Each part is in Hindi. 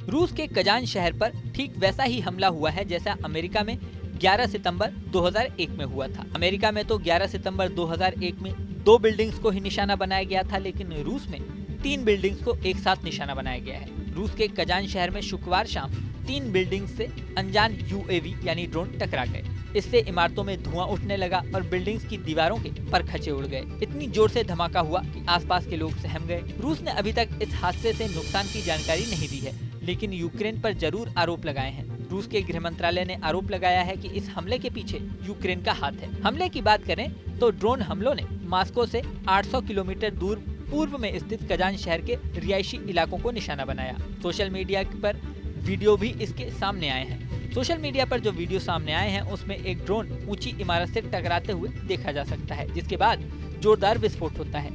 रूस के कजान शहर पर ठीक वैसा ही हमला हुआ है जैसा अमेरिका में 11 सितंबर 2001 में हुआ था। अमेरिका में तो 11 सितंबर 2001 में 2 बिल्डिंग्स को ही निशाना बनाया गया था, लेकिन रूस में 3 बिल्डिंग्स को एक साथ निशाना बनाया गया है। रूस के कजान शहर में शुक्रवार शाम 3 बिल्डिंग्स से अनजान यूएवी यानी ड्रोन टकरा गए। इससे इमारतों में धुआं उठने लगा और बिल्डिंग्स की दीवारों के परखचे उड़ गए। इतनी जोर से धमाका हुआ कि आसपास के लोग सहम गए। रूस ने अभी तक इस हादसे से नुकसान की जानकारी नहीं दी है, लेकिन यूक्रेन पर जरूर आरोप लगाए हैं। रूस के गृह मंत्रालय ने आरोप लगाया है कि इस हमले के पीछे यूक्रेन का हाथ है। हमले की बात करें तो ड्रोन हमलों ने मॉस्को से 800 किलोमीटर दूर पूर्व में स्थित कजान शहर के रिहायशी इलाकों को निशाना बनाया। सोशल मीडिया पर वीडियो भी इसके सामने आए हैं। सोशल मीडिया पर जो वीडियो सामने आए हैं उसमें एक ड्रोन ऊंची इमारत से टकराते हुए देखा जा सकता है, जिसके बाद जोरदार विस्फोट होता है।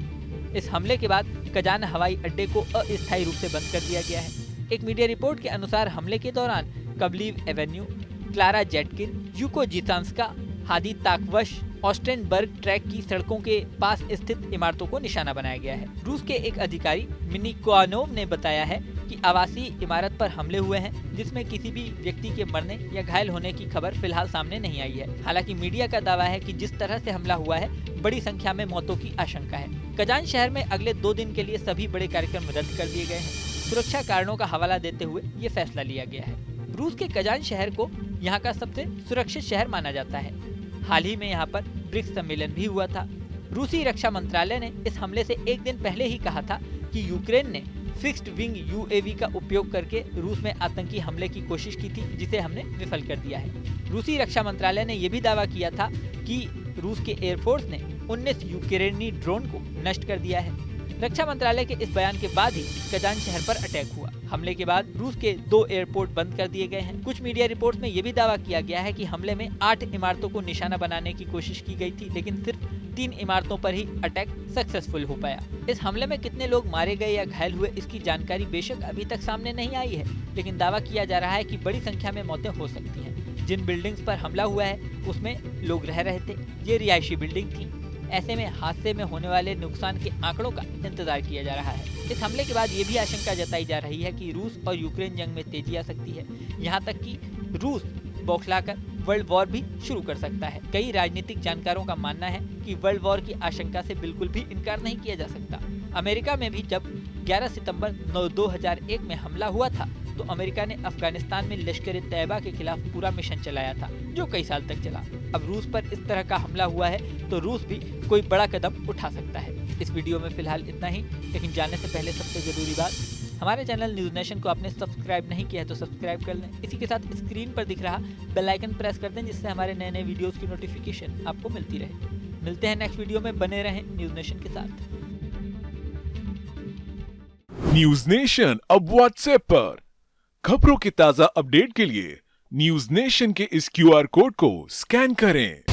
इस हमले के बाद कजान हवाई अड्डे को अस्थायी रूप से बंद कर दिया गया है। एक मीडिया रिपोर्ट के अनुसार हमले के दौरान कबलीव एवेन्यू, क्लारा जेटकिन, यूको जितांस्का, हादी ताकवश, ऑस्टेनबर्ग ट्रैक की सड़कों के पास स्थित इमारतों को निशाना बनाया गया है। रूस के एक अधिकारी मिनिकोनोव ने बताया है कि आवासीय इमारत पर हमले हुए हैं, जिसमें किसी भी व्यक्ति के मरने या घायल होने की खबर फिलहाल सामने नहीं आई है। हालांकि मीडिया का दावा है कि जिस तरह से हमला हुआ है, बड़ी संख्या में मौतों की आशंका है। कजान शहर में अगले 2 दिन के लिए सभी बड़े कार्यक्रम रद्द कर दिए गए हैं। सुरक्षा कारणों का हवाला देते हुए ये फैसला लिया गया है। रूस के कजान शहर को यहाँ का सबसे सुरक्षित शहर माना जाता है। हाल ही में यहाँ पर ब्रिक्स सम्मेलन भी हुआ था। रूसी रक्षा मंत्रालय ने इस हमले से एक दिन पहले ही कहा था कि यूक्रेन ने फिक्स्ड विंग यूएवी का उपयोग करके रूस में आतंकी हमले की कोशिश की थी, जिसे हमने विफल कर दिया है। रूसी रक्षा मंत्रालय ने यह भी दावा किया था कि रूस के एयरफोर्स ने 19 यूक्रेनी ड्रोन को नष्ट कर दिया है। रक्षा मंत्रालय के इस बयान के बाद ही कजान शहर पर अटैक हुआ। हमले के बाद रूस के 2 एयरपोर्ट बंद कर दिए गए हैं। कुछ मीडिया रिपोर्ट्स में यह भी दावा किया गया है कि हमले में 8 इमारतों को निशाना बनाने की कोशिश की गई थी, लेकिन सिर्फ 3 इमारतों पर ही अटैक सक्सेसफुल हो पाया। इस हमले में कितने लोग मारे गए या घायल हुए, इसकी जानकारी बेशक अभी तक सामने नहीं आई है, लेकिन दावा किया जा रहा है कि बड़ी संख्या में मौतें हो सकती हैं। जिन बिल्डिंग्स पर हमला हुआ है उसमें लोग रह रहे थे। ये रिहायशी बिल्डिंग थी। ऐसे में हादसे में होने वाले नुकसान के आंकड़ों का इंतजार किया जा रहा है। इस हमले के बाद ये भी आशंका जताई जा रही है कि रूस और यूक्रेन जंग में तेजी आ सकती है। यहाँ तक कि रूस बौखलाकर वर्ल्ड वॉर भी शुरू कर सकता है। कई राजनीतिक जानकारों का मानना है कि वर्ल्ड वॉर की आशंका से बिल्कुल भी इनकार नहीं किया जा सकता। अमेरिका में भी जब 11 सितंबर 2001 में हमला हुआ था, तो अमेरिका ने अफगानिस्तान में लश्कर-ए-तैयबा के खिलाफ पूरा मिशन चलाया था, जो कई साल तक चला। अब रूस पर इस तरह का हमला हुआ है तो रूस भी कोई बड़ा कदम उठा सकता है। इस वीडियो में फिलहाल इतना ही, लेकिन जाने से पहले सबसे जरूरी बात, हमारे चैनल न्यूज़ नेशन को आपने सब्सक्राइब नहीं किया है तो सब्सक्राइब कर लें। इसी के साथ स्क्रीन पर दिख रहा बेल आइकन प्रेस कर दें, जिससे हमारे नए नए वीडियोस की नोटिफिकेशन आपको मिलती रहे। मिलते हैं नेक्स्ट वीडियो में, बने रहें न्यूज़ नेशन के साथ। न्यूज नेशन अब व्हाट्सएप पर खबरों के ताजा अपडेट के लिए न्यूज नेशन के इस क्यूआर कोड को स्कैन करें।